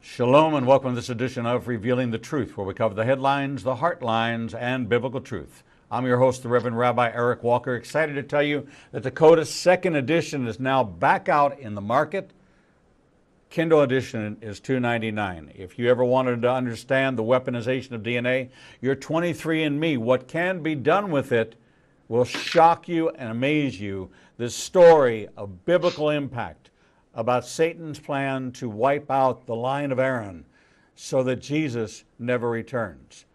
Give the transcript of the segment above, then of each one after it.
Shalom and welcome to this edition of Revealing the Truth, where we cover the headlines, the heart lines, and biblical truth. I'm your host, the Reverend Rabbi Eric Walker, excited to tell you that the Coda second edition is now back out in the market. Kindle edition is $2.99. If you ever wanted to understand the weaponization of DNA, your 23andMe, what can be done with it, will shock you and amaze you. This story of biblical impact about Satan's plan to wipe out the line of Aaron so that Jesus never returns.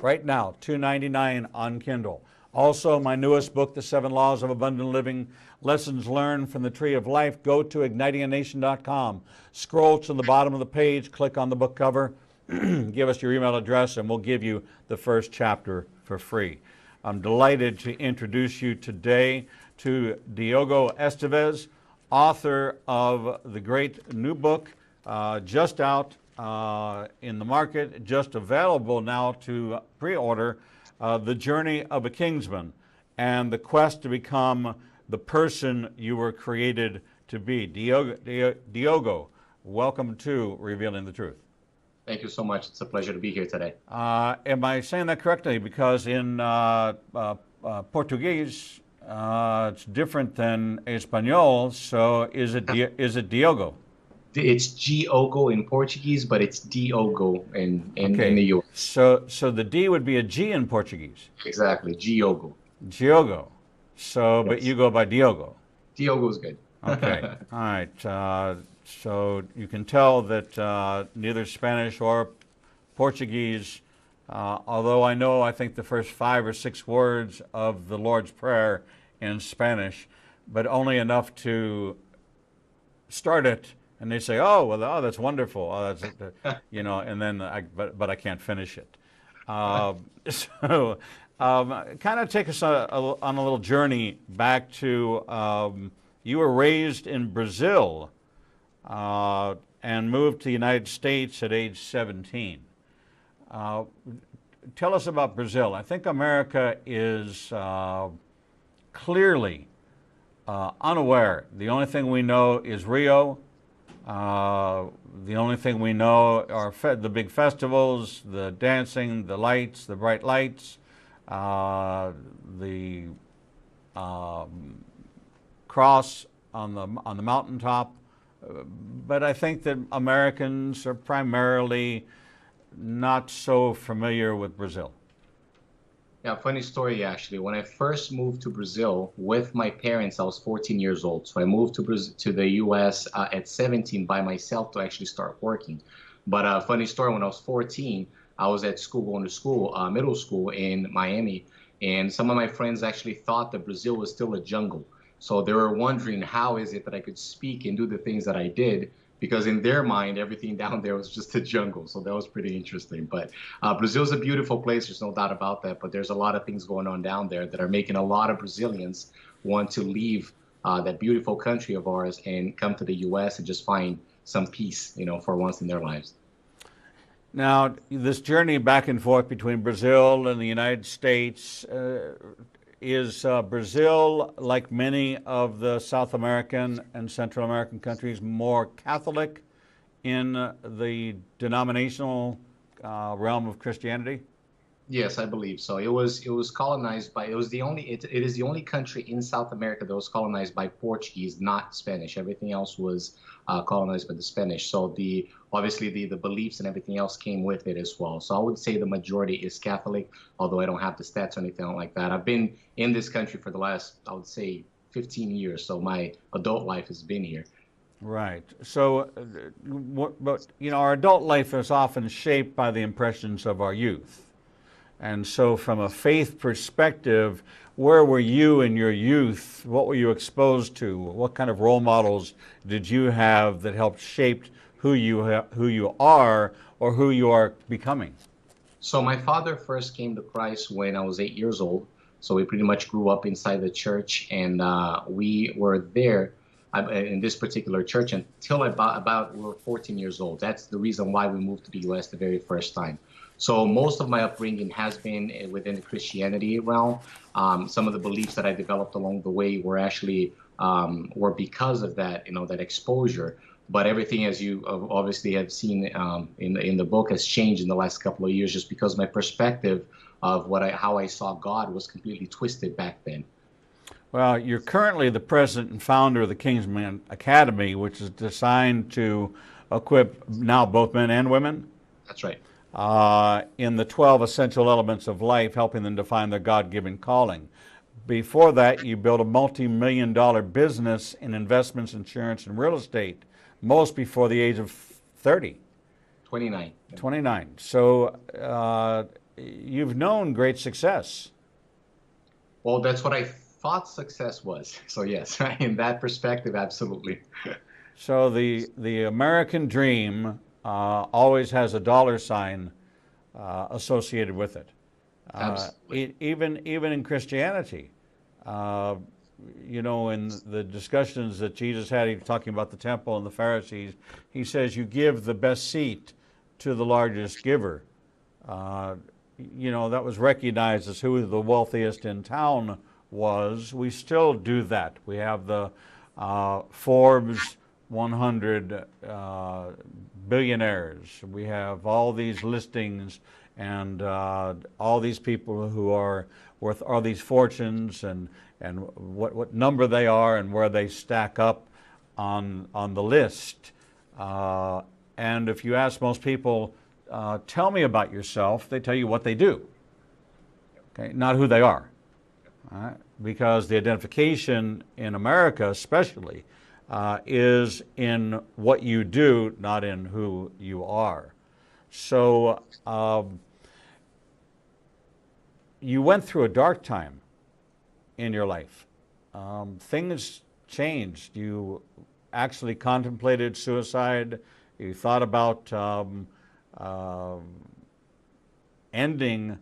Right now, $2.99 on Kindle. Also, my newest book, The 7 Laws of Abundant Living, Lessons Learned from the Tree of Life. Go to ignitinganation.com. Scroll to the bottom of the page, click on the book cover, give us your email address, and we'll give you the first chapter for free. I'm delighted to introduce you today to Diogo Esteves, author of the great new book, just out in the market, just available now to pre-order, The Journey of a Kingsman and the Quest to Become the Person You Were Created to Be. Diogo, welcome to Revealing the Truth. Thank you so much. It's a pleasure to be here today. Am I saying that correctly? Because in Portuguese, it's different than Espanol, so is it Diogo? It's Giogo in Portuguese, but it's Diogo in the U.S. So the D would be a G in Portuguese. Exactly, Giogo. Diogo. So, Yes. but you go by Diogo. Diogo's good. Okay. All right. So you can tell that neither Spanish or Portuguese, although I think the first 5 or 6 words of the Lord's Prayer in Spanish, but only enough to start it, and they say, that's wonderful, and then but I can't finish it. So kind of take us on a little journey back to you were raised in Brazil and moved to the United States at age 17. Tell us about Brazil. I think America is clearly unaware. The only thing we know is Rio. The only thing we know are the big festivals, the dancing, the lights, the bright lights, the cross on the mountaintop. But I think that Americans are primarily not so familiar with Brazil. Yeah, funny story actually. When I first moved to Brazil with my parents, I was 14 years old. So I moved to the U.S. At 17 by myself to actually start working. But funny story, when I was 14, I was at school, going to school, middle school in Miami, and some of my friends actually thought that Brazil was still a jungle. So they were wondering how is it that I could speak and do the things that I did, because in their mind, everything down there was just a jungle. So that was pretty interesting. But Brazil's a beautiful place. There's no doubt about that. But there's a lot of things going on down there that are making a lot of Brazilians want to leave that beautiful country of ours and come to the U.S. and just find some peace, for once in their lives. Now, this journey back and forth between Brazil and the United States, is Brazil, like many of the South American and Central American countries, more Catholic in the denominational realm of Christianity? Yes, I believe so. It was colonized by, it is the only country in South America that was colonized by Portuguese, not Spanish. Everything else was colonized by the Spanish. So obviously the beliefs and everything else came with it as well. So I would say the majority is Catholic, although I don't have the stats or anything like that. I've been in this country for the last, I would say, 15 years. So my adult life has been here. Right. So, but our adult life is often shaped by the impressions of our youth. And so from a faith perspective, where were you in your youth? What were you exposed to? What kind of role models did you have that helped shape who you are or who you are becoming? So my father first came to Christ when I was 8 years old. So we pretty much grew up inside the church, and we were there in this particular church until about we were 14 years old. That's the reason why we moved to the U.S. the very first time. So most of my upbringing has been within the Christianity realm. Some of the beliefs that I developed along the way were actually were because of that, that exposure. But everything, as you obviously have seen in the book, has changed in the last couple of years, just because my perspective of how I saw God was completely twisted back then. Well, you're currently the president and founder of the Kingsman Academy, which is designed to equip now both men and women That's right. in the 12 essential elements of life, helping them to find their God-given calling. Before that, you built a multi-million-dollar business in investments, insurance, and real estate, most before the age of 30. 29. 29. So you've known great success. Well, that's what I thought success was. So yes, in that perspective, absolutely. So the American dream always has a dollar sign associated with it. Absolutely. Even in Christianity, you know, in the discussions that Jesus had, he was talking about the temple and the Pharisees. He says, "You give the best seat to the largest giver." You know, that was recognized as who the wealthiest in town was. We still do that. We have the Forbes 100 billionaires. We have all these listings and all these people who are worth all these fortunes, and what number they are and where they stack up on the list. And if you ask most people, tell me about yourself, they tell you what they do, okay, not who they are. All right? Because the identification in America especially is in what you do, not in who you are. So you went through a dark time in your life. Things changed. You actually contemplated suicide. You thought about ending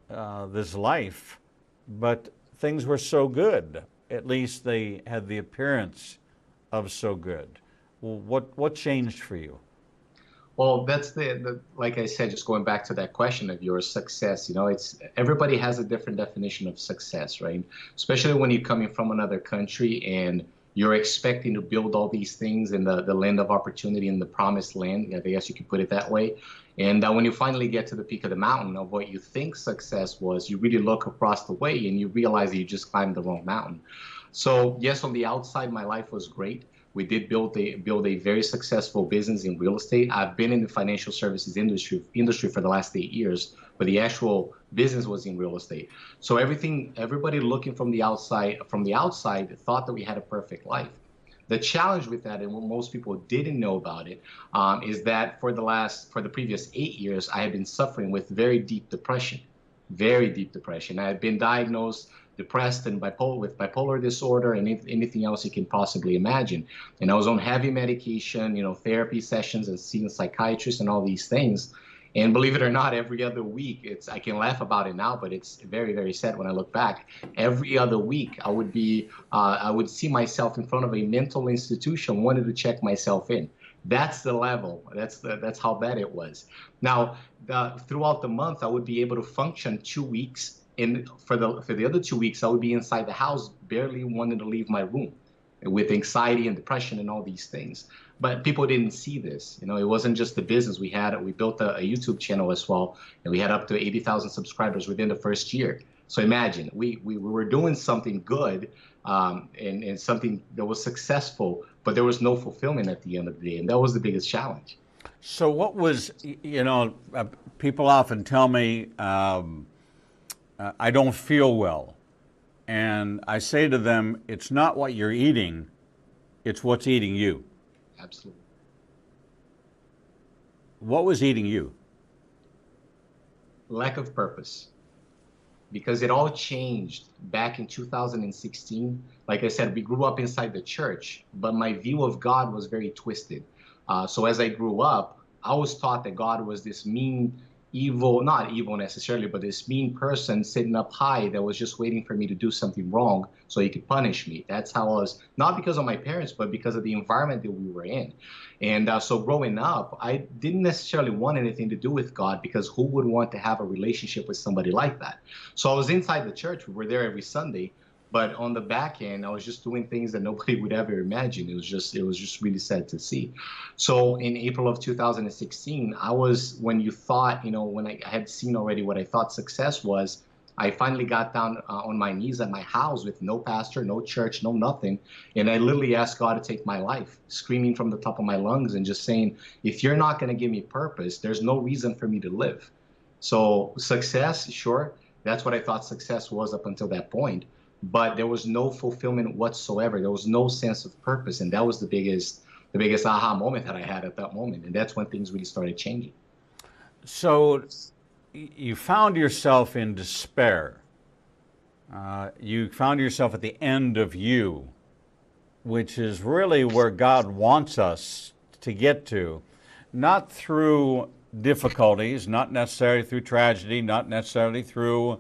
this life, but things were so good. At least they had the appearance of so good. Well, what changed for you? Well, that's like I said, just going back to that question of your success, you know, it's everybody has a different definition of success, right? Especially when you're coming from another country and you're expecting to build all these things in the land of opportunity, in the promised land, I guess you could put it that way. And when you finally get to the peak of the mountain of what you think success was, you really look across the way and you realize that you just climbed the wrong mountain. So yes, on the outside, my life was great. We did build a very successful business in real estate. I've been in the financial services industry for the last 8 years, but the actual business was in real estate. So everybody looking from the outside thought that we had a perfect life. The challenge with that, and what most people didn't know about it, is that for the previous 8 years, I had been suffering with very deep depression. Very deep depression. I had been diagnosed depressed and with bipolar disorder and anything else you can possibly imagine. And I was on heavy medication, you know, therapy sessions and seeing psychiatrists and all these things. And believe it or not, every other week, I can laugh about it now, but it's very, very sad when I look back. Every other week, I would see myself in front of a mental institution, wanted to check myself in. That's the level. That's how bad it was. Now, throughout the month, I would be able to function 2 weeks. And for the other 2 weeks, I would be inside the house, barely wanting to leave my room, with anxiety and depression and all these things. But people didn't see this. You know, it wasn't just the business we had. We built a YouTube channel as well, and we had up to 80,000 subscribers within the first year. So imagine, we were doing something good and something that was successful, but there was no fulfillment at the end of the day, and that was the biggest challenge. So what was, you know, people often tell me, I don't feel well. And I say to them, it's not what you're eating, it's what's eating you. Absolutely. What was eating you? Lack of purpose. Because it all changed back in 2016. Like I said, we grew up inside the church, but my view of God was very twisted. So as I grew up, I was taught that God was this mean, evil, not evil necessarily, but this mean person sitting up high that was just waiting for me to do something wrong so he could punish me. That's how I was, not because of my parents, but because of the environment that we were in. And so growing up, I didn't necessarily want anything to do with God, because who would want to have a relationship with somebody like that? So I was inside the church. We were there every Sunday, But on the back end, I was just doing things that nobody would ever imagine. It was just really sad to see. So in April of 2016, when you thought, when I had seen already what I thought success was, I finally got down on my knees at my house with no pastor, no church, no nothing. And I literally asked God to take my life, screaming from the top of my lungs and just saying, if you're not going to give me purpose, there's no reason for me to live. So success, sure, that's what I thought success was up until that point. But there was no fulfillment whatsoever. There was no sense of purpose. And that was the biggest aha moment that I had at that moment. And that's when things really started changing. So you found yourself in despair. You found yourself at the end of you, which is really where God wants us to get to, not through difficulties, not necessarily through tragedy, not necessarily through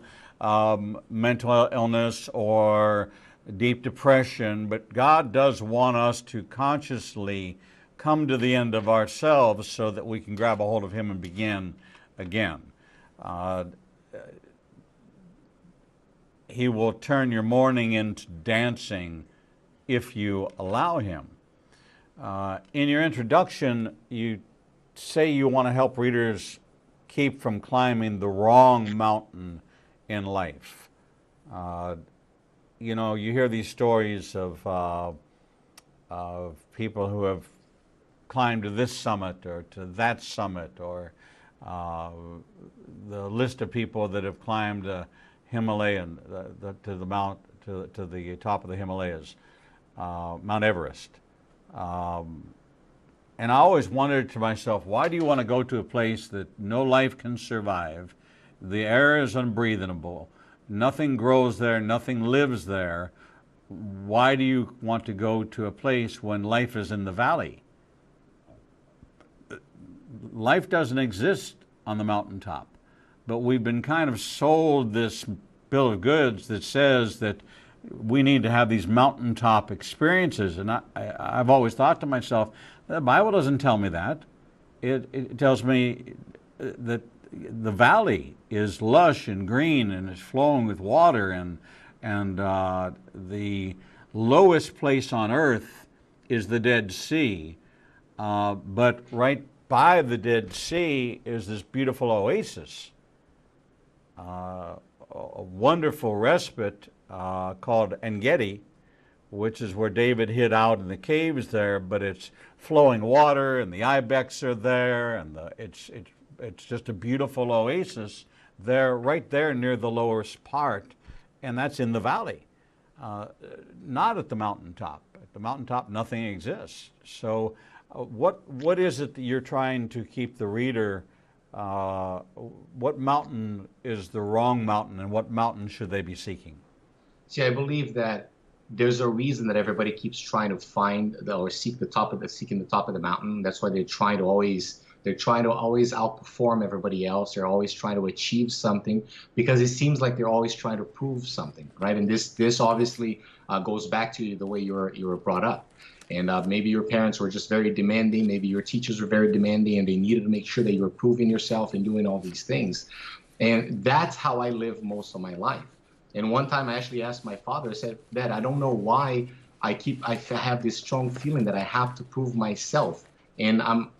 mental illness or deep depression, but God does want us to consciously come to the end of ourselves so that we can grab a hold of Him and begin again. He will turn your mourning into dancing if you allow Him. In your introduction, you say you want to help readers keep from climbing the wrong mountain in life. You hear these stories of people who have climbed to this summit or to that summit, or the list of people that have climbed Himalayan to the top of the Himalayas, Mount Everest. And I always wondered to myself, why do you want to go to a place that no life can survive? The air is unbreathable. Nothing grows there. Nothing lives there. Why do you want to go to a place when life is in the valley? Life doesn't exist on the mountaintop. But we've been kind of sold this bill of goods that says that we need to have these mountaintop experiences. And I've always thought to myself, the Bible doesn't tell me that. It tells me that the valley is lush and green and is flowing with water, and the lowest place on earth is the Dead Sea. But right by the Dead Sea is this beautiful oasis, a wonderful respite called En-Gedi, which is where David hid out in the caves there, but it's flowing water and the ibex are there, and it's just a beautiful oasis there, right there near the lowest part, and that's in the valley, not at the mountaintop. At the mountaintop, nothing exists. So what is it that you're trying to keep the reader, what mountain is the wrong mountain, and what mountain should they be seeking? See, I believe that there's a reason that everybody keeps trying to find or seeking the top of the mountain. That's why they're trying to always outperform everybody else. They're always trying to achieve something because it seems like they're always trying to prove something, right? And this obviously goes back to the way you were brought up. And maybe your parents were just very demanding. Maybe your teachers were very demanding, and they needed to make sure that you were proving yourself and doing all these things. And that's how I lived most of my life. And one time I actually asked my father, I said, Dad, I don't know why I have this strong feeling that I have to prove myself. And I'm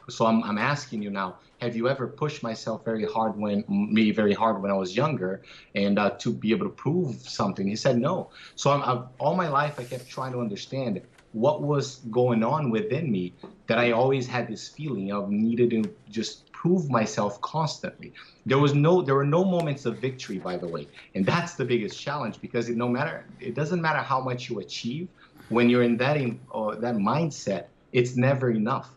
asking you now, have you ever pushed myself very hard when I was younger, and to be able to prove something? He said no. So all my life I kept trying to understand what was going on within me, that I always had this feeling of needed to just prove myself constantly. There were no moments of victory, by the way, and that's the biggest challenge, because it doesn't matter how much you achieve. When you're in that mindset, it's never enough.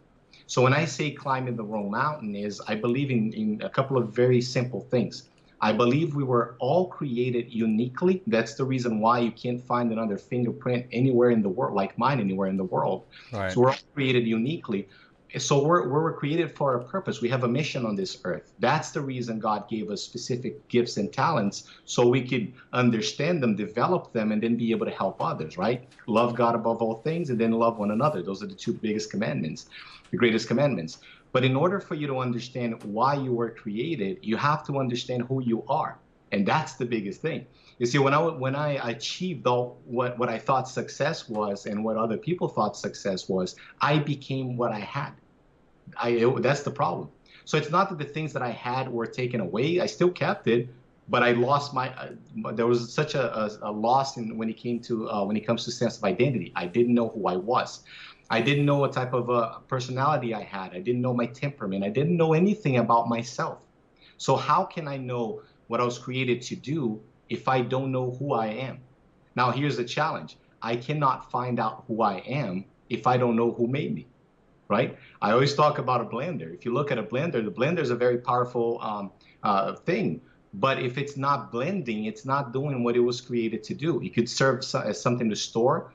So when I say climbing the wrong mountain, I believe in a couple of very simple things. I believe we were all created uniquely. That's the reason why you can't find another fingerprint anywhere in the world, like mine, anywhere in the world. Right. So we're all created uniquely. So we're created for a purpose. We have a mission on this earth. That's the reason God gave us specific gifts and talents, so we could understand them, develop them, and then be able to help others, right? Love God above all things, and then love one another. Those are the two biggest commandments, the greatest commandments. But in order for you to understand why you were created, you have to understand who you are. And that's the biggest thing. You see, when I achieved all what I thought success was and what other people thought success was, I became what I had. That's the problem. So it's not that the things that I had were taken away. I still kept it, but I lost my. There was such a loss in when it comes to sense of identity. I didn't know who I was. I didn't know what type of personality I had. I didn't know my temperament. I didn't know anything about myself. So how can I know what I was created to do if I don't know who I am? Now here's the challenge. I cannot find out who I am if I don't know who made me. Right? I always talk about a blender. If you look at a blender, the blender is a very powerful thing. But if it's not blending, it's not doing what it was created to do. You could serve as something to store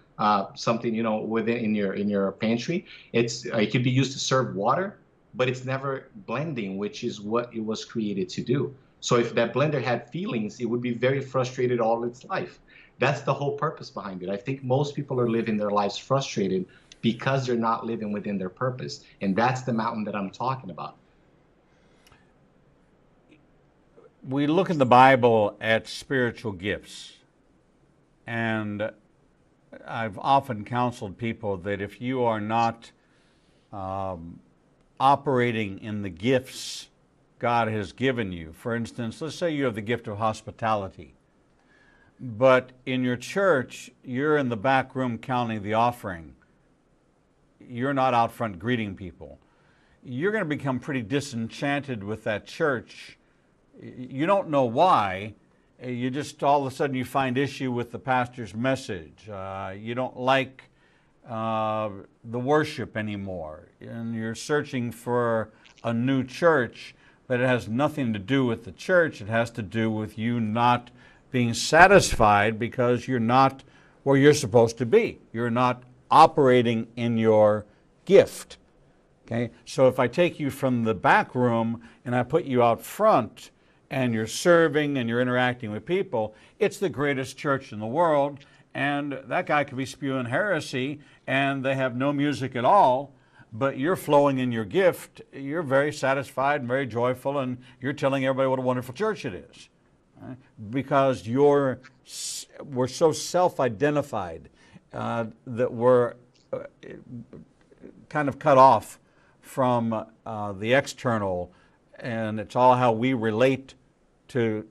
something, within in your pantry. It could be used to serve water, but it's never blending, which is what it was created to do. So if that blender had feelings, it would be very frustrated all its life. That's the whole purpose behind it. I think most people are living their lives frustrated because they're not living within their purpose. And that's the mountain that I'm talking about. We look in the Bible at spiritual gifts, and I've often counseled people that if you are not operating in the gifts God has given you, for instance, let's say you have the gift of hospitality, but in your church, you're in the back room counting the offering. You're not out front greeting people. You're going to become pretty disenchanted with that church. You don't know why. You just all of a sudden you find issue with the pastor's message. You don't like the worship anymore. And you're searching for a new church, but it has nothing to do with the church. It has to do with you not being satisfied because you're not where you're supposed to be. You're not operating in your gift. Okay? So if I take you from the back room and I put you out front and you're serving and you're interacting with people, it's the greatest church in the world, and that guy could be spewing heresy and they have no music at all, but you're flowing in your gift. You're very satisfied and very joyful, and you're telling everybody what a wonderful church it is. Right? Because we're so self-identified that we're kind of cut off from the external, and it's all how we relate to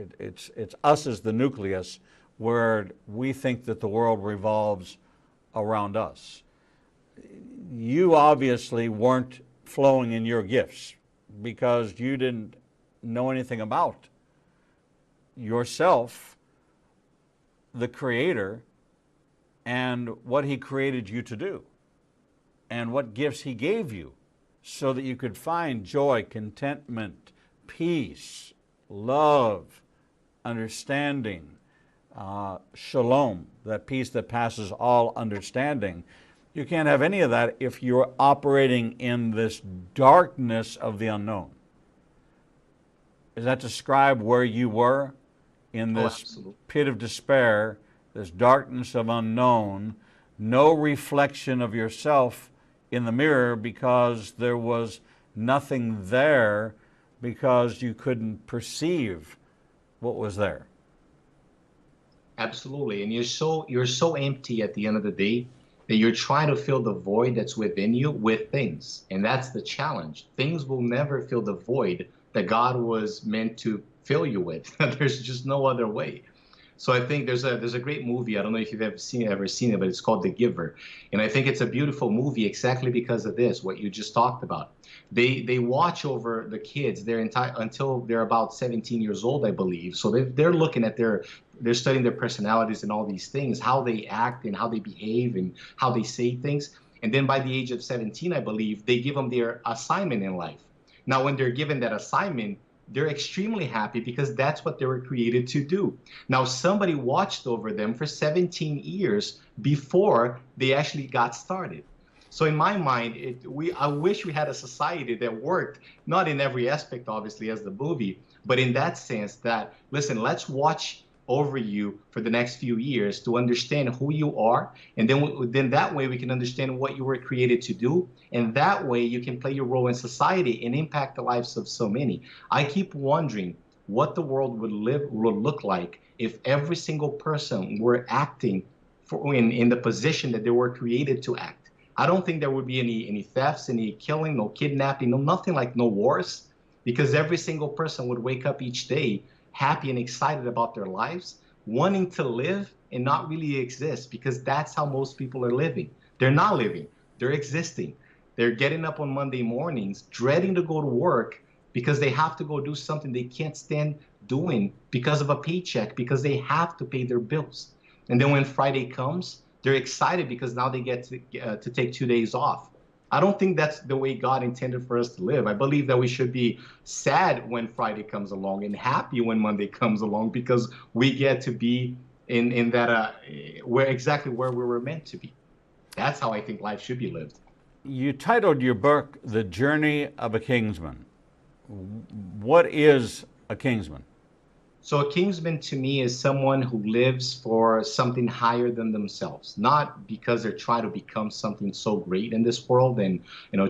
it's us as the nucleus, where we think that the world revolves around us. You obviously weren't flowing in your gifts because you didn't know anything about yourself, the Creator, and what He created you to do, and what gifts He gave you so that you could find joy, contentment, peace, love, understanding, shalom, that peace that passes all understanding. You can't have any of that if you're operating in this darkness of the unknown. Does that describe where you were in this pit of despair, this darkness of unknown, no reflection of yourself in the mirror because there was nothing there because you couldn't perceive what was there? Absolutely. And you're so empty at the end of the day that you're trying to fill the void that's within you with things. And that's the challenge. Things will never fill the void that God was meant to fill you with. There's just no other way. So I think there's a great movie. I don't know if you've ever seen it, but it's called The Giver. And I think it's a beautiful movie exactly because of this, what you just talked about. They watch over the kids until they're about 17 years old, I believe. So they're looking at they're studying their personalities and all these things, how they act and how they behave and how they say things. And then by the age of 17, I believe, they give them their assignment in life. Now, when they're given that assignment, they're extremely happy because that's what they were created to do. Now, somebody watched over them for 17 years before they actually got started. So in my mind, I wish we had a society that worked, not in every aspect, obviously, as the movie, but in that sense that, listen, let's watch over you for the next few years to understand who you are. And then that way we can understand what you were created to do. And that way you can play your role in society and impact the lives of so many. I keep wondering what the world would look like if every single person were acting in the position that they were created to act. I don't think there would be any thefts, any killing, no kidnapping, no nothing, like no wars, because every single person would wake up each day happy and excited about their lives, wanting to live and not really exist, because that's how most people are living. They're not living, they're existing. They're getting up on Monday mornings, dreading to go to work because they have to go do something they can't stand doing because of a paycheck, because they have to pay their bills. And then when Friday comes, they're excited because now they get to take 2 days off. I don't think that's the way God intended for us to live. I believe that we should be sad when Friday comes along and happy when Monday comes along, because we get to be in that exactly where we were meant to be. That's how I think life should be lived. You titled your book "The Journey of a Kingsman." What is a Kingsman? So a Kingsman to me is someone who lives for something higher than themselves, not because they're trying to become something so great in this world and,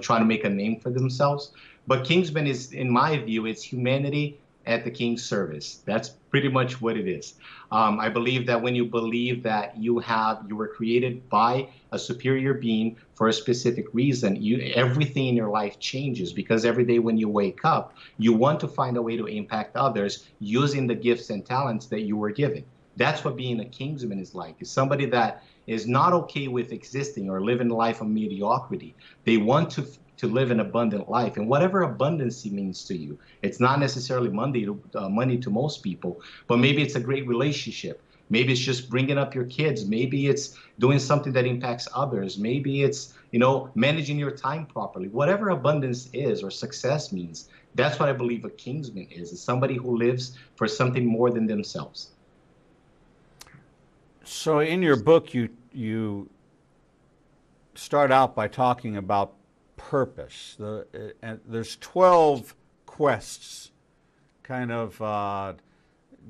trying to make a name for themselves. But Kingsman is, in my view, it's humanity at the King's service. That's pretty much what it is. I believe that when you believe that you were created by a superior being for a specific reason, everything in your life changes, because every day when you wake up, you want to find a way to impact others using the gifts and talents that you were given. That's what being a Kingsman is like. It's somebody that is not okay with existing or living a life of mediocrity. They want to live an abundant life, and whatever abundancy means to you. It's not necessarily money to most people, but maybe it's a great relationship. Maybe it's just bringing up your kids. Maybe it's doing something that impacts others. Maybe it's, managing your time properly. Whatever abundance is or success means, that's what I believe a Kingsman is somebody who lives for something more than themselves. So in your book, you start out by talking about purpose. There's 12 quests, kind of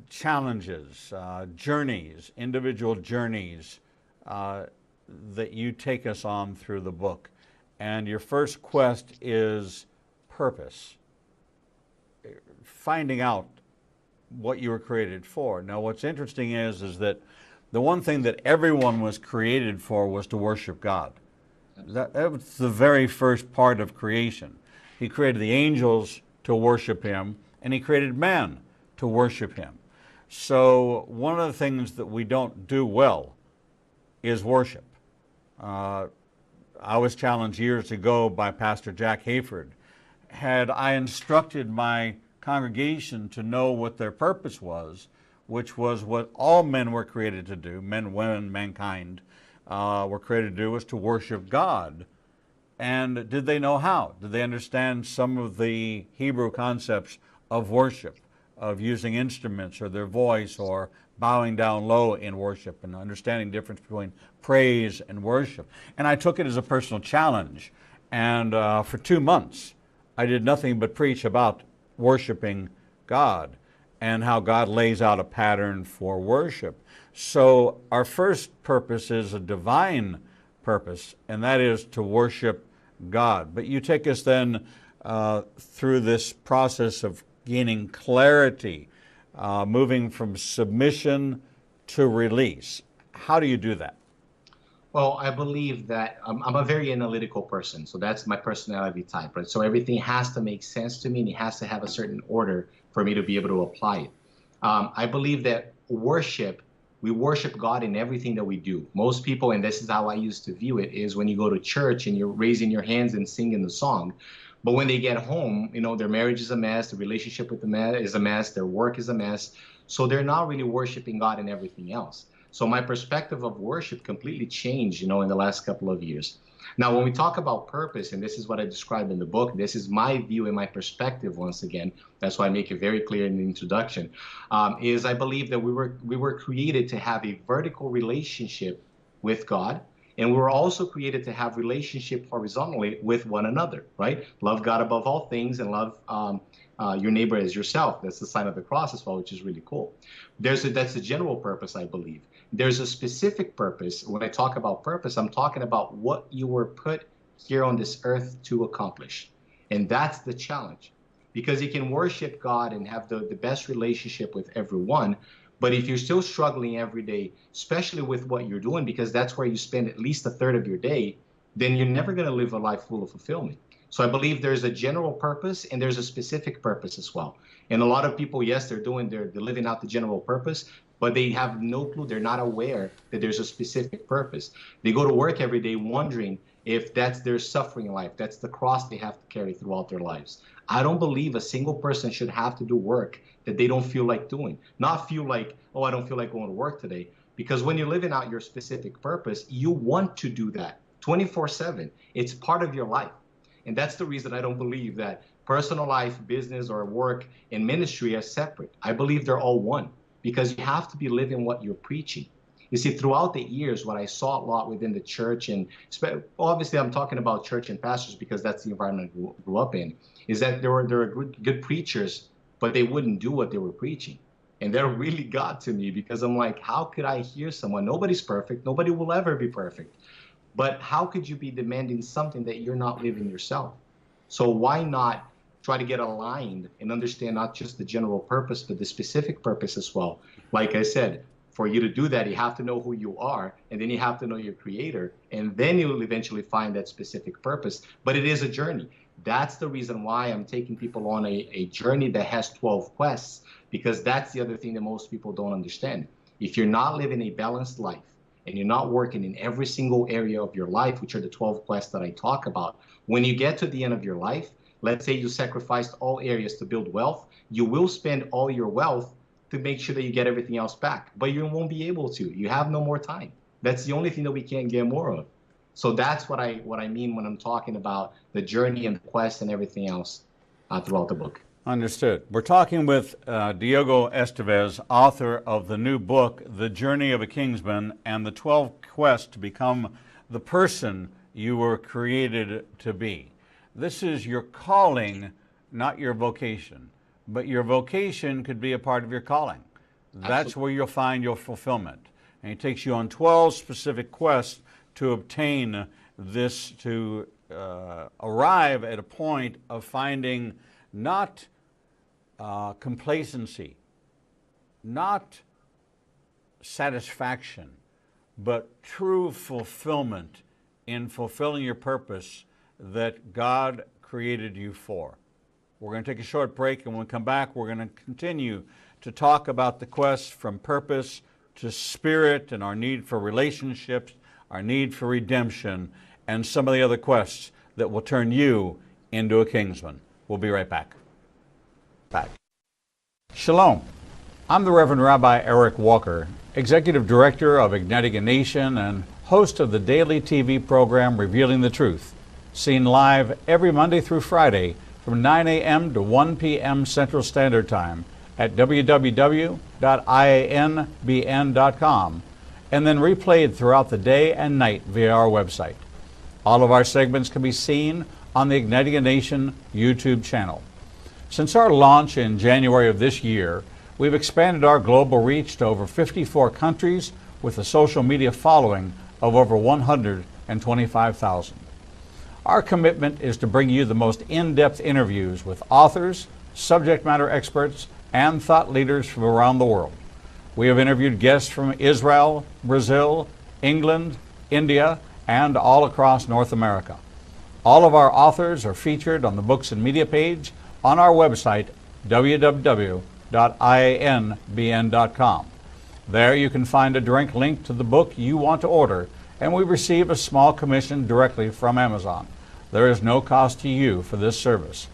challenges, journeys, individual journeys that you take us on through the book. And your first quest is purpose, finding out what you were created for. Now, what's interesting is that the one thing that everyone was created for was to worship God. That was the very first part of creation. He created the angels to worship him, and he created man to worship him. So one of the things that we don't do well is worship. I was challenged years ago by Pastor Jack Hayford. Had I instructed my congregation to know what their purpose was, which was what all men were created to do, men, women, mankind, were created to do, was to worship God. And did they know how? Did they understand some of the Hebrew concepts of worship, of using instruments or their voice or bowing down low in worship, and understanding the difference between praise and worship? And I took it as a personal challenge. And for 2 months, I did nothing but preach about worshiping God and how God lays out a pattern for worship. So our first purpose is a divine purpose, and that is to worship God. But you take us then through this process of gaining clarity, moving from submission to release. How do you do that? Well, I believe that I'm a very analytical person, so that's my personality type, right? So everything has to make sense to me, and it has to have a certain order for me to be able to apply it. I believe that we worship God in everything that we do. Most people, and this is how I used to view it, is when you go to church and you're raising your hands and singing the song. But when they get home, their marriage is a mess, the relationship with the man is a mess, their work is a mess. So they're not really worshiping God in everything else. So my perspective of worship completely changed, in the last couple of years. Now, when we talk about purpose, and this is what I described in the book, this is my view and my perspective once again, that's why I make it very clear in the introduction, is I believe that we were created to have a vertical relationship with God, and we were also created to have relationship horizontally with one another, right? Love God above all things and love your neighbor as yourself. That's the sign of the cross as well, which is really cool. That's the general purpose, I believe. There's a specific purpose. When I talk about purpose, I'm talking about what you were put here on this earth to accomplish. And that's the challenge. because you can worship God and have the best relationship with everyone. But if you're still struggling every day, especially with what you're doing, because that's where you spend at least a third of your day, then you're never going to live a life full of fulfillment. So I believe there's a general purpose and there's a specific purpose as well. And a lot of people, yes, they're living out the general purpose, but they have no clue. They're not aware that there's a specific purpose. They go to work every day wondering if that's their suffering life, that's the cross they have to carry throughout their lives. I don't believe a single person should have to do work that they don't feel like doing. Not feel like, oh, I don't feel like going to work today. Because when you're living out your specific purpose, you want to do that 24/7. It's part of your life. And that's the reason I don't believe that personal life, business, or work and ministry are separate. I believe they're all one, because you have to be living what you're preaching. You see, throughout the years, what I saw a lot within the church, and obviously I'm talking about church and pastors because that's the environment I grew up in, is that there were good preachers, but they wouldn't do what they were preaching. And that really got to me, because I'm like, how could I hear someone? Nobody's perfect. Nobody will ever be perfect. But how could you be demanding something that you're not living yourself? So why not try to get aligned and understand not just the general purpose, but the specific purpose as well? Like I said, for you to do that, you have to know who you are, and then you have to know your creator, and then you'll eventually find that specific purpose. But it is a journey. That's the reason why I'm taking people on a journey that has 12 quests, because that's the other thing that most people don't understand. If you're not living a balanced life, and you're not working in every single area of your life, which are the 12 quests that I talk about, when you get to the end of your life, let's say you sacrificed all areas to build wealth, you will spend all your wealth to make sure that you get everything else back. But you won't be able to. You have no more time. That's the only thing that we can't get more of. So that's what I mean when I'm talking about the journey and the quest and everything else throughout the book. Understood. We're talking with Diogo Esteves, author of the new book, The Journey of a Kingsman, and the 12 Quests to Become the Person You Were Created to Be. This is your calling, not your vocation. But your vocation could be a part of your calling. That's Absolutely. Where you'll find your fulfillment. And he takes you on 12 specific quests to obtain this, to arrive at a point of finding not complacency, not satisfaction, but true fulfillment in fulfilling your purpose that God created you for. We're going to take a short break, and when we come back, we're going to continue to talk about the quest from purpose to spirit and our need for relationships, our need for redemption, and some of the other quests that will turn you into a Kingsman. We'll be right back. Shalom. I'm the Reverend Rabbi Eric Walker, Executive Director of Igniting a Nation and host of the daily TV program Revealing the Truth, seen live every Monday through Friday from 9 a.m. to 1 p.m. Central Standard Time at www.ianbn.com, and then replayed throughout the day and night via our website. All of our segments can be seen on the Igniting a Nation YouTube channel. Since our launch in January of this year, we've expanded our global reach to over 54 countries with a social media following of over 125,000. Our commitment is to bring you the most in-depth interviews with authors, subject matter experts, and thought leaders from around the world. We have interviewed guests from Israel, Brazil, England, India, and all across North America. All of our authors are featured on the Books and Media page on our website, www.ianbn.com. There you can find a direct link to the book you want to order, and we receive a small commission directly from Amazon. There is no cost to you for this service.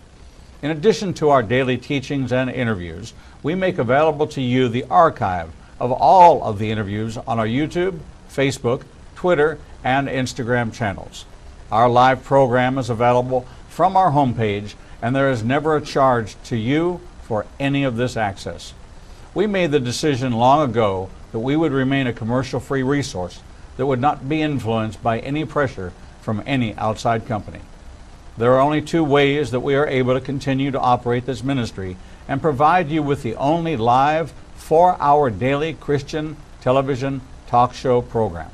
In addition to our daily teachings and interviews, we make available to you the archive of all of the interviews on our YouTube, Facebook, Twitter, and Instagram channels. Our live program is available from our homepage, and there is never a charge to you for any of this access. We made the decision long ago that we would remain a commercial-free resource that would not be influenced by any pressure from any outside company. There are only two ways that we are able to continue to operate this ministry and provide you with the only live 4-hour daily Christian television talk show program.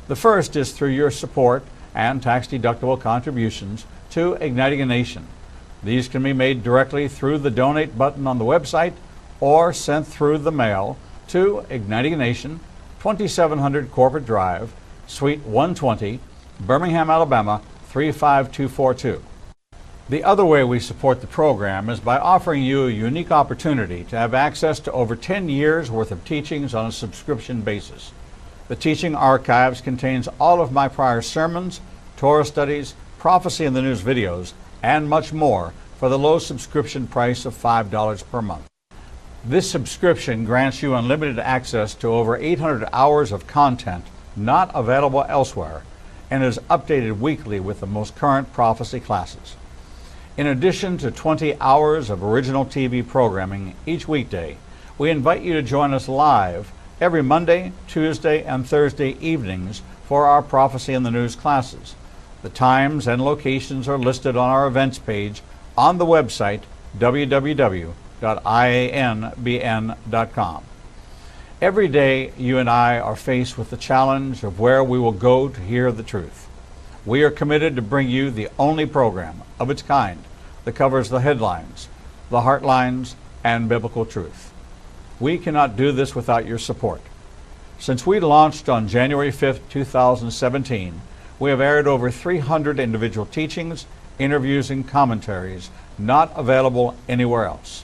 The first is through your support and tax-deductible contributions to Igniting a Nation. These can be made directly through the donate button on the website or sent through the mail to Igniting a Nation, 2700 Corporate Drive, Suite 120, Birmingham, Alabama, 35242. The other way we support the program is by offering you a unique opportunity to have access to over 10 years worth of teachings on a subscription basis. The Teaching Archives contains all of my prior sermons, Torah studies, Prophecy in the News videos, and much more for the low subscription price of $5 per month. This subscription grants you unlimited access to over 800 hours of content not available elsewhere and is updated weekly with the most current prophecy classes. In addition to 20 hours of original TV programming each weekday, we invite you to join us live every Monday, Tuesday, and Thursday evenings for our Prophecy in the News classes. The times and locations are listed on our events page on the website www.ianbn.com. Every day, you and I are faced with the challenge of where we will go to hear the truth. We are committed to bring you the only program of its kind that covers the headlines, the heartlines, and biblical truth. We cannot do this without your support. Since we launched on January 5th, 2017, we have aired over 300 individual teachings, interviews, and commentaries not available anywhere else.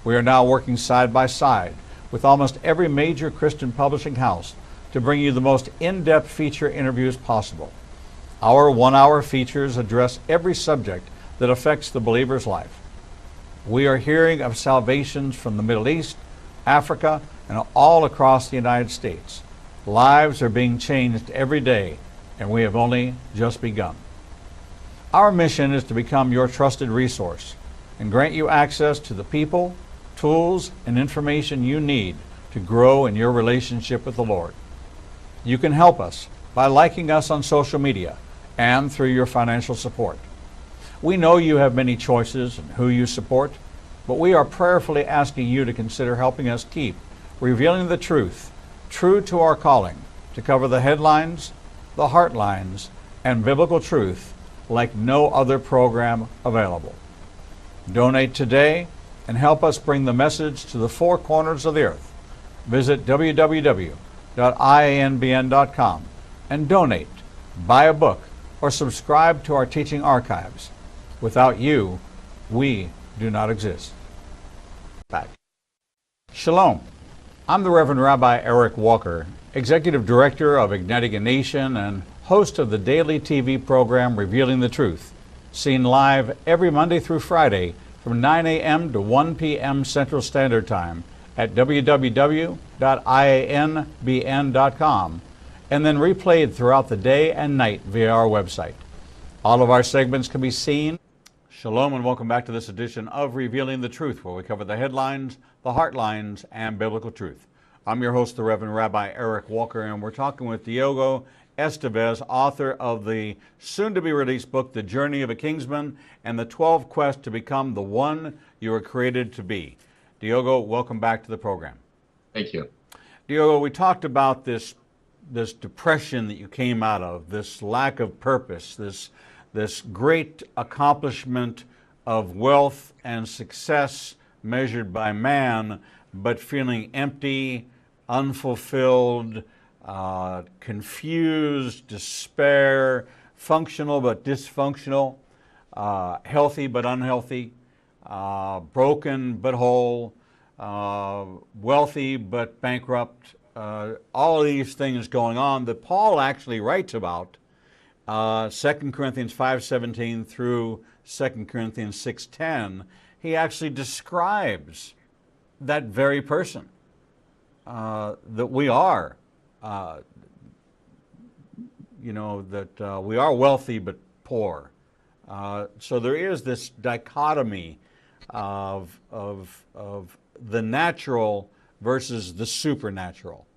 We are now working side by side with almost every major Christian publishing house to bring you the most in-depth feature interviews possible. Our one-hour features address every subject that affects the believer's life. We are hearing of salvations from the Middle East, Africa, and all across the United States. Lives are being changed every day, and we have only just begun. Our mission is to become your trusted resource and grant you access to the people, tools, and information you need to grow in your relationship with the Lord. You can help us by liking us on social media and through your financial support. We know you have many choices in who you support, but we are prayerfully asking you to consider helping us keep revealing the truth, true to our calling, to cover the headlines, the heartlines, and biblical truth like no other program available. Donate today and help us bring the message to the four corners of the earth. Visit www.ianbn.com and donate, buy a book, or subscribe to our teaching archives. Without you, we do not exist. Back. Shalom. I'm the Reverend Rabbi Eric Walker, Executive Director of Igniting a Nation and host of the daily TV program Revealing the Truth, seen live every Monday through Friday from 9 a.m. to 1 p.m. Central Standard Time at www.ianbn.com and then replayed throughout the day and night via our website. All of our segments can be seen. Shalom and welcome back to this edition of Revealing the Truth, where we cover the headlines, the heartlines, and biblical truth. I'm your host, the Reverend Rabbi Eric Walker, and we're talking with Diogo Esteves, author of the soon-to-be-released book, The Journey of a Kingsman, and the 12 Quests to Become the One You Were Created to Be. Diogo, welcome back to the program. Thank you. Diogo, we talked about this depression that you came out of, this lack of purpose, this great accomplishment of wealth and success measured by man, but feeling empty, unfulfilled, confused, despair, functional but dysfunctional, healthy but unhealthy, broken but whole, wealthy but bankrupt, all of these things going on that Paul actually writes about 2 Corinthians 5:17 through 2 Corinthians 6:10. He actually describes that very person, that we are, that we are wealthy but poor. So there is this dichotomy of the natural versus the supernatural,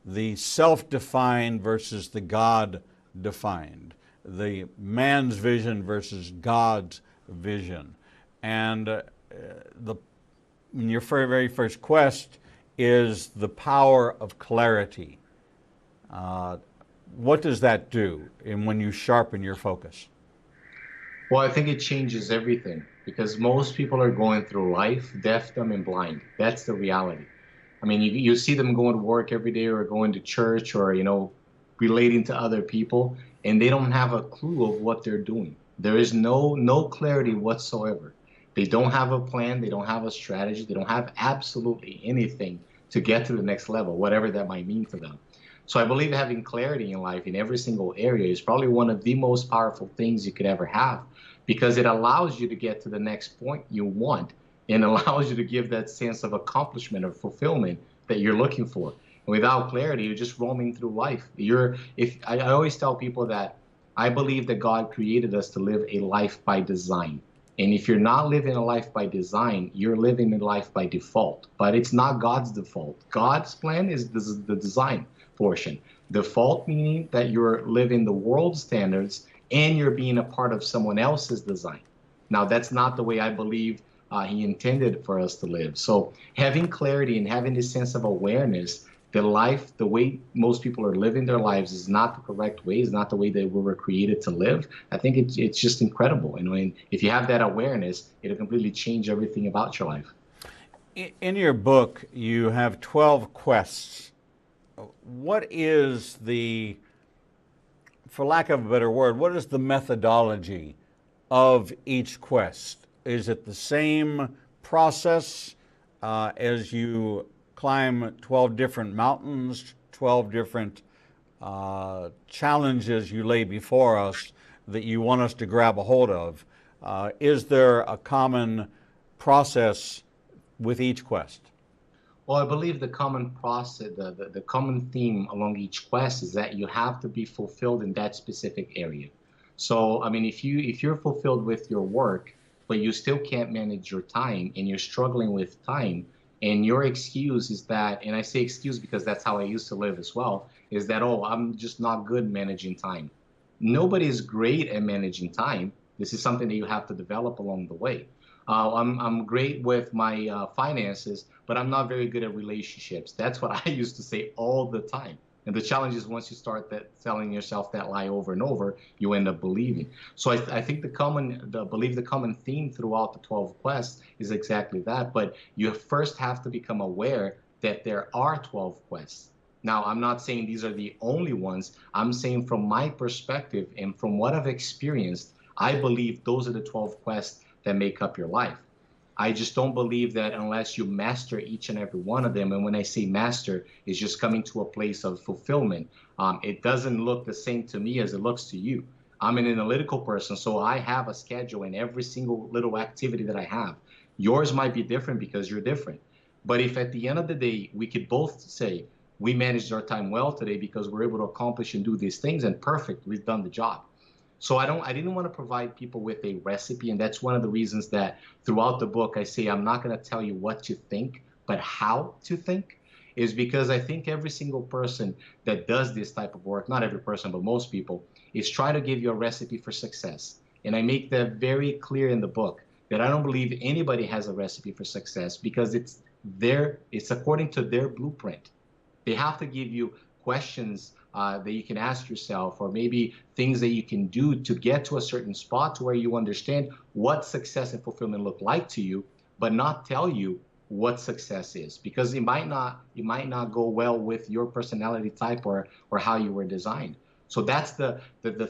the self-defined versus the God-defined, the man's vision versus God's vision. And your very first quest is the power of clarity. What does that do when you sharpen your focus? Well, I think it changes everything. because most people are going through life deaf, dumb, and blind. That's the reality. I mean, you see them going to work every day or going to church or, relating to other people, and they don't have a clue of what they're doing. There is no clarity whatsoever. They don't have a plan. They don't have a strategy. They don't have absolutely anything to get to the next level, whatever that might mean for them. So I believe having clarity in life in every single area is probably one of the most powerful things you could ever have because it allows you to get to the next point you want and allows you to give that sense of accomplishment or fulfillment that you're looking for. And without clarity, you're just roaming through life. I always tell people that I believe that God created us to live a life by design. And if you're not living a life by design, you're living a life by default. But it's not God's default. God's plan is the design portion. Default meaning that you're living the world standards and you're being a part of someone else's design. Now, that's not the way I believe he intended for us to live. So having clarity and having this sense of awareness that life, the way most people are living their lives is not the correct way, is not the way that we were created to live. I think it's just incredible. And if you have that awareness, it'll completely change everything about your life. In your book, you have 12 quests. What is for lack of a better word, what is the methodology of each quest? Is it the same process as you climb 12 different mountains, 12 different challenges you lay before us that you want us to grab a hold of? Is there a common process with each quest? Well, I believe the common process, the common theme along each quest is that you have to be fulfilled in that specific area. So, I mean, if you're fulfilled with your work, but you still can't manage your time and you're struggling with time, and your excuse is that, and I say excuse because that's how I used to live as well, is that, oh, I'm just not good managing time. Nobody is great at managing time. This is something that you have to develop along the way. I'm great with my finances, but I'm not very good at relationships. That's what I used to say all the time. And the challenge is once you start telling yourself that lie over and over, you end up believing. So I think the common theme throughout the 12 quests is exactly that. But you first have to become aware that there are 12 quests. Now, I'm not saying these are the only ones. I'm saying from my perspective and from what I've experienced, I believe those are the 12 quests that make up your life. I just don't believe that unless you master each and every one of them. And when I say master, it's just coming to a place of fulfillment. It doesn't look the same to me as it looks to you. I'm an analytical person, so I have a schedule in every single little activity that I have. Yours might be different because you're different. But if at the end of the day, we could both say, we managed our time well today because we're able to accomplish and do these things, and perfect, we've done the job. So I didn't want to provide people with a recipe, and that's one of the reasons that throughout the book I say I'm not going to tell you what to think, but how to think, is because I think every single person that does this type of work, not every person, but most people, is trying to give you a recipe for success. And I make that very clear in the book that I don't believe anybody has a recipe for success because it's according to their blueprint. They have to give you questions that you can ask yourself, or maybe things that you can do to get to a certain spot to where you understand what success and fulfillment look like to you, but not tell you what success is, because it might not go well with your personality type or how you were designed. So that's the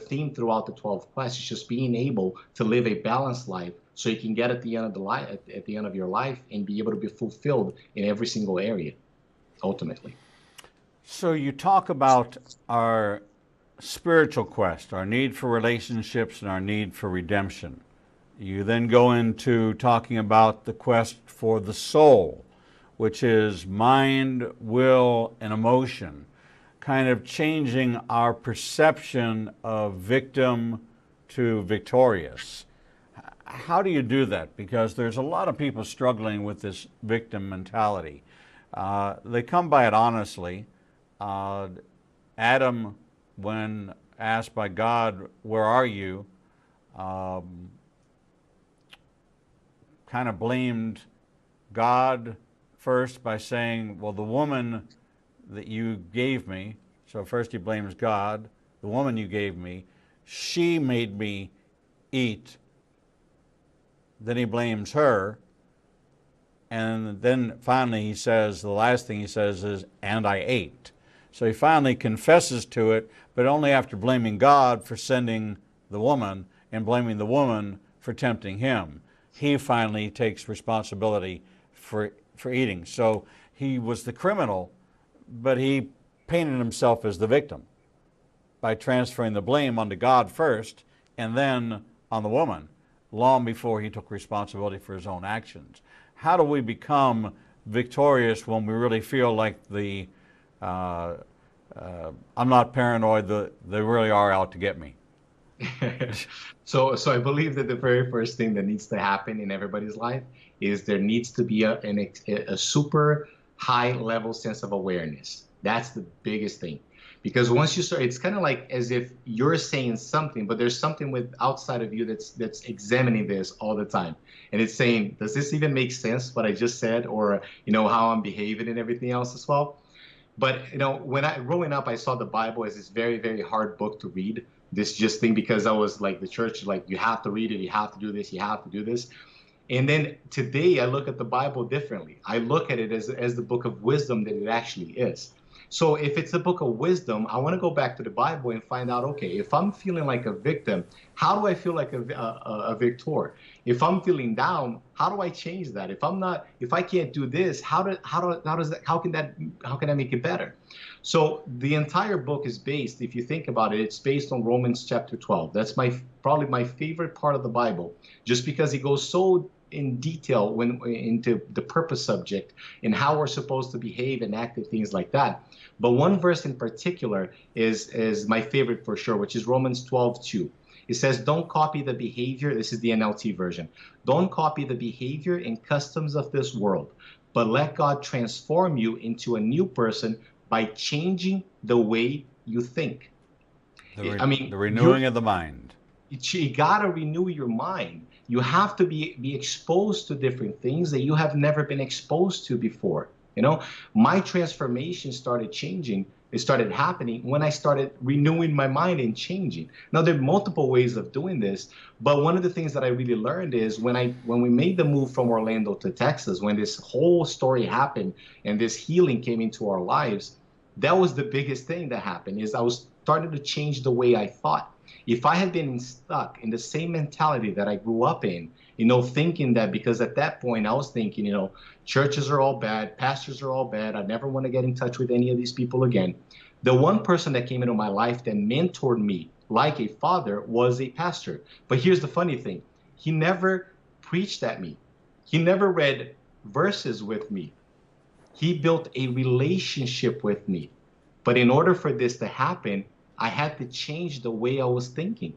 theme throughout the 12 quests. It's just being able to live a balanced life so you can get at the end of your life and be able to be fulfilled in every single area, ultimately. So you talk about our spiritual quest, our need for relationships and our need for redemption. You then go into talking about the quest for the soul, which is mind, will, and emotion, kind of changing our perception of victim to victorious. How do you do that? Because there's a lot of people struggling with this victim mentality. They come by it honestly. Adam, when asked by God, "Where are you?" kind of blamed God first by saying, "Well, the woman that you gave me," so first he blames God, "the woman you gave me, she made me eat then he blames her, and then finally he says, the last thing he says is, and I ate. So he finally confesses to it, but only after blaming God for sending the woman and blaming the woman for tempting him. He finally takes responsibility for eating. So he was the criminal, but he painted himself as the victim by transferring the blame onto God first and then on the woman, long before he took responsibility for his own actions. How do we become victorious when we really feel like I'm not paranoid, they really are out to get me? So I believe that the very first thing that needs to happen in everybody's life is there needs to be a super high level sense of awareness. That's the biggest thing. Because once you start, it's kind of like as if you're saying something, but there's something outside of you that's examining this all the time. And it's saying, does this even make sense, what I just said, or, how I'm behaving and everything else as well? But, when growing up, I saw the Bible as this very, very hard book to read. This just thing, because I was like, the church, like, you have to read it, you have to do this, you have to do this. And then today I look at the Bible differently. I look at it as the book of wisdom that it actually is. So if it's a book of wisdom, I want to go back to the Bible and find out, okay, if I'm feeling like a victim, how do I feel like a victor? If I'm feeling down, how do I change that? If I can't do this, how can I make it better? So the entire book is based, if you think about it, it's based on Romans chapter 12. That's probably my favorite part of the Bible, just because it goes so in detail into the purpose subject and how we're supposed to behave and act and things like that. But one verse in particular is my favorite for sure, which is Romans 12:2. It says, don't copy the behavior. This is the NLT version. Don't copy the behavior and customs of this world, but let God transform you into a new person by changing the way you think. The renewing of the mind. You gotta renew your mind. You have to be exposed to different things that you have never been exposed to before. My transformation started changing. It started happening when I started renewing my mind and changing. Now, there are multiple ways of doing this, but one of the things that I really learned is when we made the move from Orlando to Texas, when this whole story happened and this healing came into our lives, that was the biggest thing that happened, is I was starting to change the way I thought. If I had been stuck in the same mentality that I grew up in, thinking that, because at that point I was thinking, churches are all bad, pastors are all bad, I never want to get in touch with any of these people again. The one person that came into my life that mentored me like a father was a pastor. But here's the funny thing. He never preached at me. He never read verses with me. He built a relationship with me. But in order for this to happen, I had to change the way I was thinking.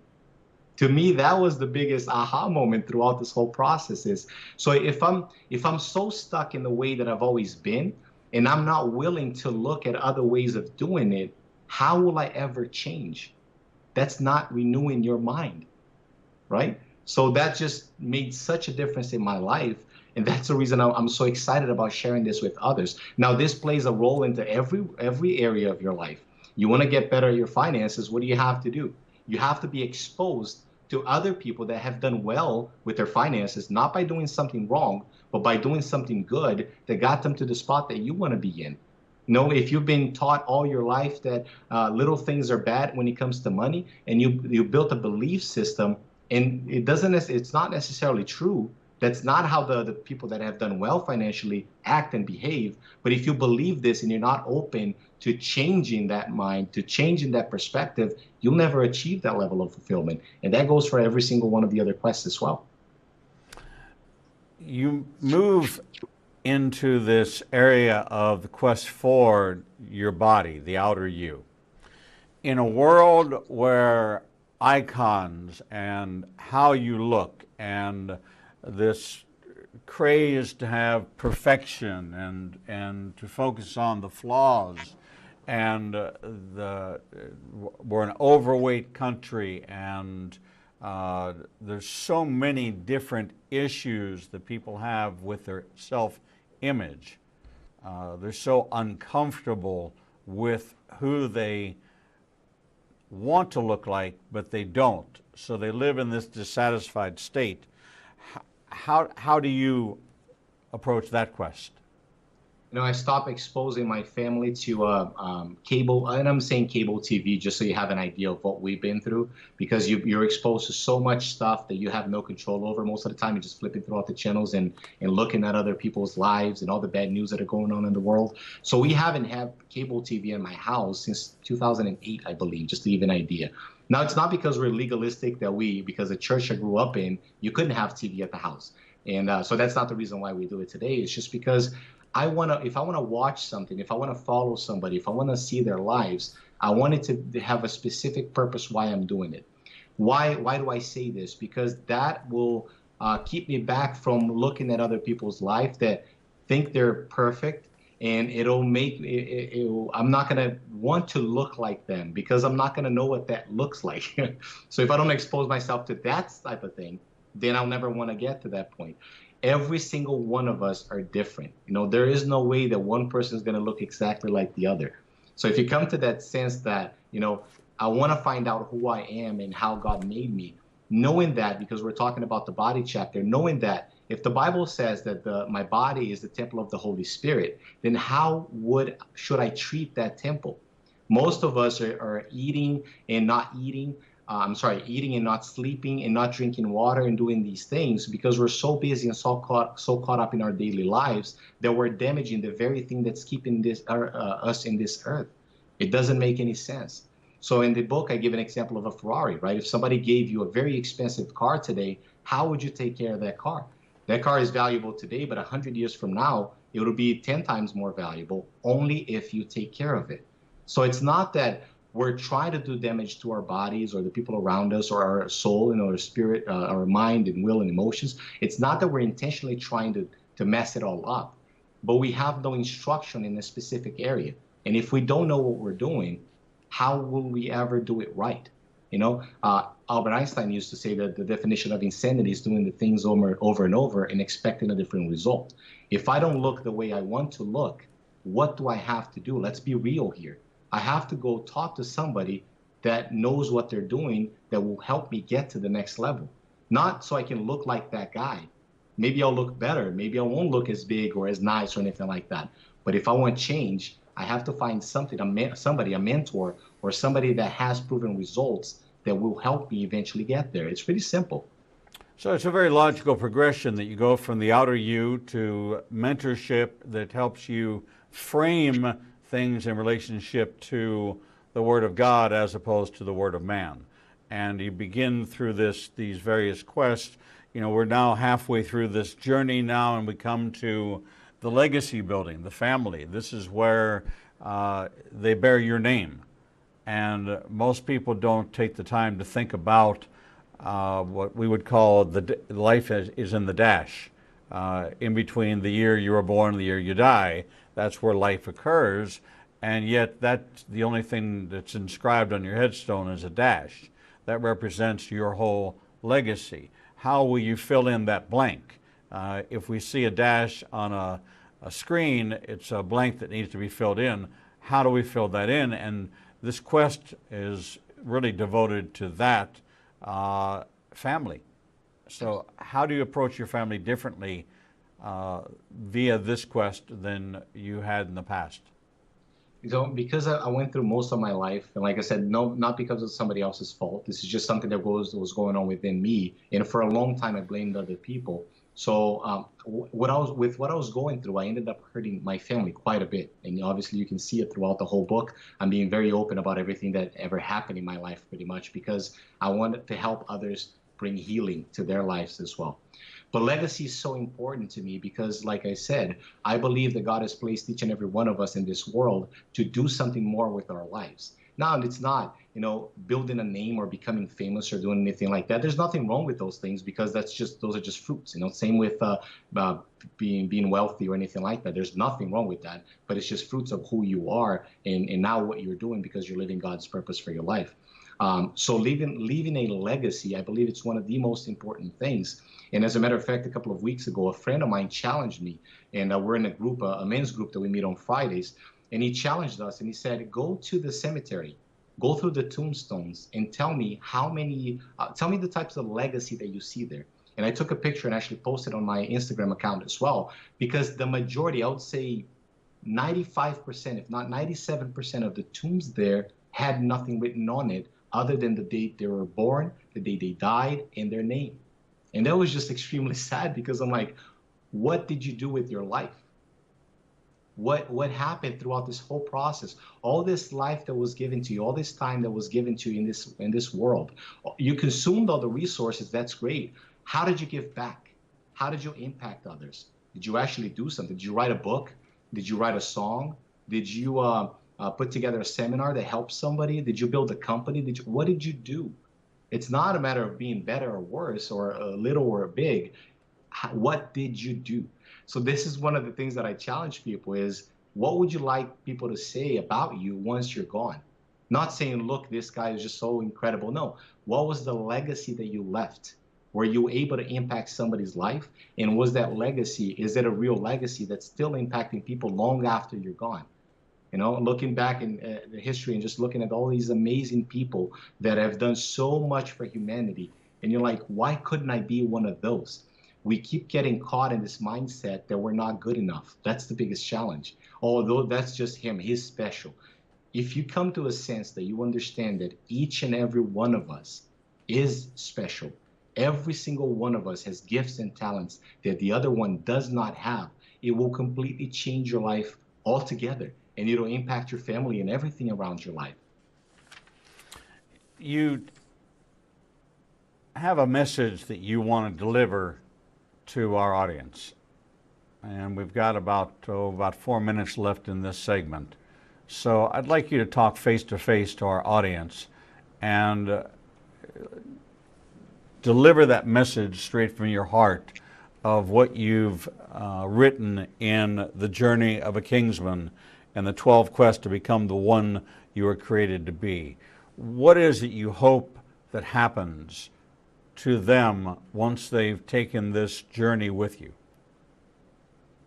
To me, that was the biggest aha moment throughout this whole process. So if I'm so stuck in the way that I've always been, and I'm not willing to look at other ways of doing it, how will I ever change? That's not renewing your mind, right? So that just made such a difference in my life. And that's the reason I'm so excited about sharing this with others. Now, this plays a role into every area of your life. You want to get better at your finances, what do you have to do? You have to be exposed to other people that have done well with their finances, not by doing something wrong, but by doing something good that got them to the spot that you want to be in. If you've been taught all your life that little things are bad when it comes to money, and you built a belief system, and it's not necessarily true. That's not how the people that have done well financially act and behave. But if you believe this and you're not open to changing that mind, to changing that perspective, you'll never achieve that level of fulfillment. And that goes for every single one of the other quests as well. You move into this area of the quest for your body, the outer you. In a world where icons and how you look and this craze to have perfection and to focus on the flaws, and we're an overweight country, and there's so many different issues that people have with their self-image. They're so uncomfortable with who they want to look like, but they don't. So they live in this dissatisfied state. how do you approach that quest? I stopped exposing my family to cable, and I'm saying cable TV just so you have an idea of what we've been through, because you're exposed to so much stuff that you have no control over. Most of the time, you're just flipping throughout the channels and looking at other people's lives and all the bad news that are going on in the world. So we haven't had cable TV in my house since 2008, I believe, just to give an idea. Now, it's not because we're legalistic because the church I grew up in, you couldn't have TV at the house. And so that's not the reason why we do it today. It's just because if I want to watch something, if I want to follow somebody, if I want to see their lives, I want it to have a specific purpose why I'm doing it. Why do I say this? Because that will keep me back from looking at other people's life that think they're perfect, and I'm not going to want to look like them because I'm not going to know what that looks like. So if I don't expose myself to that type of thing, then I'll never want to get to that point. Every single one of us are different. There is no way that one person is going to look exactly like the other. So if you come to that sense that, I want to find out who I am and how God made me, knowing that, because we're talking about the body chapter, knowing that if the Bible says that my body is the temple of the Holy Spirit, then should I treat that temple? Most of us are eating and not eating. Eating and not sleeping and not drinking water and doing these things because we're so busy and so caught up in our daily lives that we're damaging the very thing that's keeping us in this earth. It doesn't make any sense. So in the book, I give an example of a Ferrari, right? If somebody gave you a very expensive car today, how would you take care of that car? That car is valuable today, but 100 years from now, it will be 10 times more valuable only if you take care of it. So it's not that we're trying to do damage to our bodies or the people around us or our soul and our spirit, our mind and will and emotions. It's not that we're intentionally trying to mess it all up, but we have no instruction in a specific area. And if we don't know what we're doing, how will we ever do it right? Albert Einstein used to say that the definition of insanity is doing the things over and over and expecting a different result. If I don't look the way I want to look, what do I have to do? Let's be real here. I have to go talk to somebody that knows what they're doing that will help me get to the next level. Not so I can look like that guy. Maybe I'll look better. Maybe I won't look as big or as nice or anything like that. But if I want change, I have to find somebody, a mentor, or somebody that has proven results that will help me eventually get there. It's pretty simple. So it's a very logical progression that you go from the outer you to mentorship that helps you frame things in relationship to the Word of God as opposed to the Word of man. And you begin through these various quests. We're now halfway through this journey now, and we come to the legacy building, the family. This is where they bear your name. And most people don't take the time to think about what we would call life is in the dash. In between the year you were born and the year you die, that's where life occurs. And yet that's the only thing that's inscribed on your headstone is a dash. That represents your whole legacy. How will you fill in that blank? If we see a dash on a screen, it's a blank that needs to be filled in. How do we fill that in? And this quest is really devoted to that family. So how do you approach your family differently via this quest than you had in the past? Because I went through most of my life, and like I said, no, not because of somebody else's fault. This is just something that was going on within me, and for a long time I blamed other people. So what I was going through, I ended up hurting my family quite a bit, and obviously you can see it throughout the whole book. I'm being very open about everything that ever happened in my life, pretty much, because I wanted to help others bring healing to their lives as well. But legacy is so important to me because, like I said, I believe that God has placed each and every one of us in this world to do something more with our lives. Now, it's not, building a name or becoming famous or doing anything like that. There's nothing wrong with those things because those are just fruits. Same with being wealthy or anything like that. There's nothing wrong with that, but it's just fruits of who you are and now what you're doing because you're living God's purpose for your life. So leaving a legacy, I believe it's one of the most important things. And as a matter of fact, a couple of weeks ago, a friend of mine challenged me, and we're in a group, a men's group that we meet on Fridays, and he challenged us and he said, go to the cemetery, go through the tombstones and tell me the types of legacy that you see there. And I took a picture and actually posted on my Instagram account as well, because the majority, I would say 95%, if not 97% of the tombs there had nothing written on it other than the date they were born, the day they died, and their name. And that was just extremely sad, because I'm like, what did you do with your life? What happened throughout this whole process? All this life that was given to you, all this time that was given to you in this world, you consumed all the resources. That's great. How did you give back? How did you impact others? Did you actually do something? Did you write a book? Did you write a song? Did you put together a seminar that helped somebody? Did you build a company? What did you do? It's not a matter of being better or worse, or a little or a big. What did you do? So this is one of the things that I challenge people is, what would you like people to say about you once you're gone? Not saying, look, this guy is just so incredible. No. What was the legacy that you left? Were you able to impact somebody's life? And was that legacy, is it a real legacy that's still impacting people long after you're gone? You know, looking back in the history and just looking at all these amazing people that have done so much for humanity. And you're like, why couldn't I be one of those? We keep getting caught in this mindset that we're not good enough. That's the biggest challenge. Although that's just him, he's special. If you come to a sense that you understand that each and every one of us is special, every single one of us has gifts and talents that the other one does not have, it will completely change your life altogether, and it'll impact your family and everything around your life. You have a message that you want to deliver to our audience, and we've got about 4 minutes left in this segment. So I'd like you to talk face to face to our audience and deliver that message straight from your heart of what you've written in The Journey of a Kingsman and the 12 quests to become the one you were created to be. What is it you hope that happens to them once they've taken this journey with you?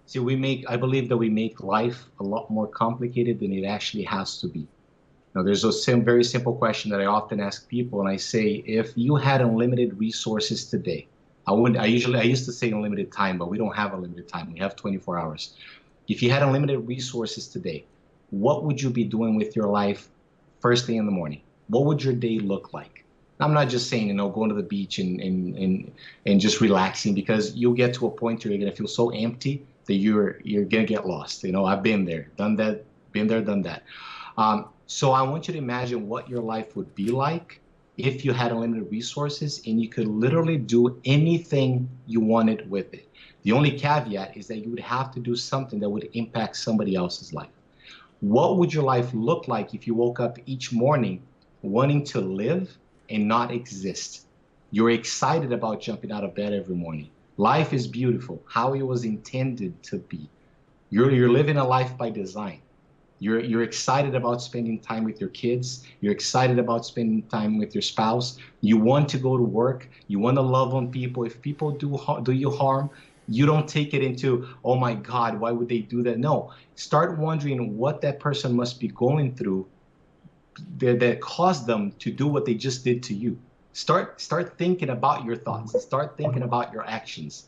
See, I believe that we make life a lot more complicated than it actually has to be. Now, there's a very simple question that I often ask people, and I say, if you had unlimited resources today, I used to say unlimited time, but we don't have unlimited time. We have 24 hours. If you had unlimited resources today, what would you be doing with your life first thing in the morning? What would your day look like? I'm not just saying, going to the beach and just relaxing, because you'll get to a point where you're going to feel so empty that you're going to get lost. I've been there, done that, been there, done that. So I want you to imagine what your life would be like if you had unlimited resources and you could literally do anything you wanted with it. The only caveat is that you would have to do something that would impact somebody else's life. What would your life look like if you woke up each morning wanting to live and not exist? You're excited about jumping out of bed every morning. Life is beautiful, how it was intended to be. You're living a life by design. You're excited about spending time with your kids. You're excited about spending time with your spouse. You want to go to work. You want to love on people. If people do you harm, you don't take it into, oh my God, why would they do that? No, start wondering what that person must be going through that caused them to do what they just did to you. Start thinking about your thoughts. Start thinking about your actions.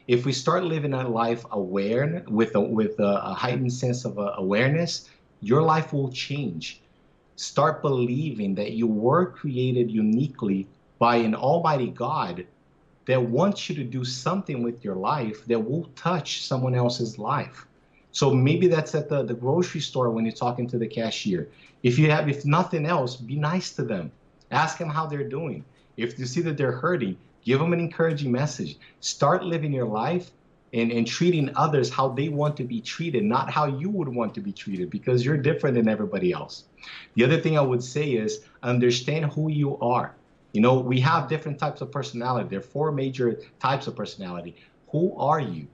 If we start living a life aware with a heightened sense of awareness, your life will change. Start believing that you were created uniquely by an almighty God that wants you to do something with your life that will touch someone else's life. So maybe that's at the grocery store when you're talking to the cashier. If nothing else, be nice to them. Ask them how they're doing. If you see that they're hurting, give them an encouraging message. Start living your life and treating others how they want to be treated, not how you would want to be treated, because you're different than everybody else. The other thing I would say is understand who you are. We have different types of personality. There are 4 major types of personality. Who are you?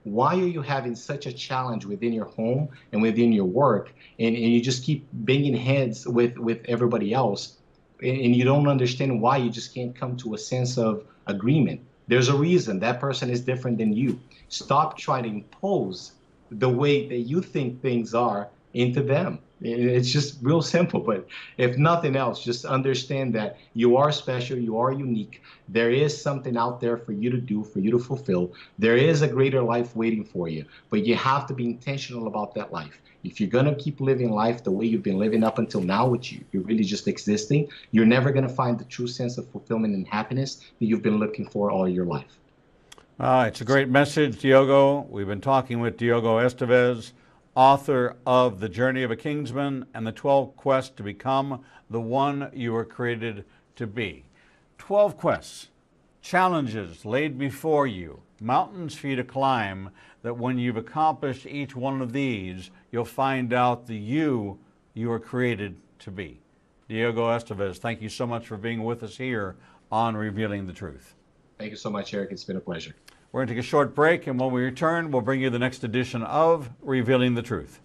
Why are you having such a challenge within your home and within your work, and you just keep banging heads with everybody else, and you don't understand why you just can't come to a sense of agreement? There's a reason that person is different than you. Stop trying to impose the way that you think things are into them. It's just real simple, but if nothing else, just understand that you are special, you are unique. There is something out there for you to do, for you to fulfill. There is a greater life waiting for you, but you have to be intentional about that life. If you're going to keep living life the way you've been living up until now, which you're really just existing, you're never going to find the true sense of fulfillment and happiness that you've been looking for all your life. It's a great message, Diogo. We've been talking with Diogo Esteves, author of The Journey of a Kingsman and the 12 Quests to Become the One You Were Created to Be. 12 quests, challenges laid before you, mountains for you to climb, that when you've accomplished each one of these, you'll find out the you were created to be. Diogo Esteves, thank you so much for being with us here on Revealing the Truth. Thank you so much, Eric. It's been a pleasure. We're going to take a short break, and when we return, we'll bring you the next edition of Revealing the Truth.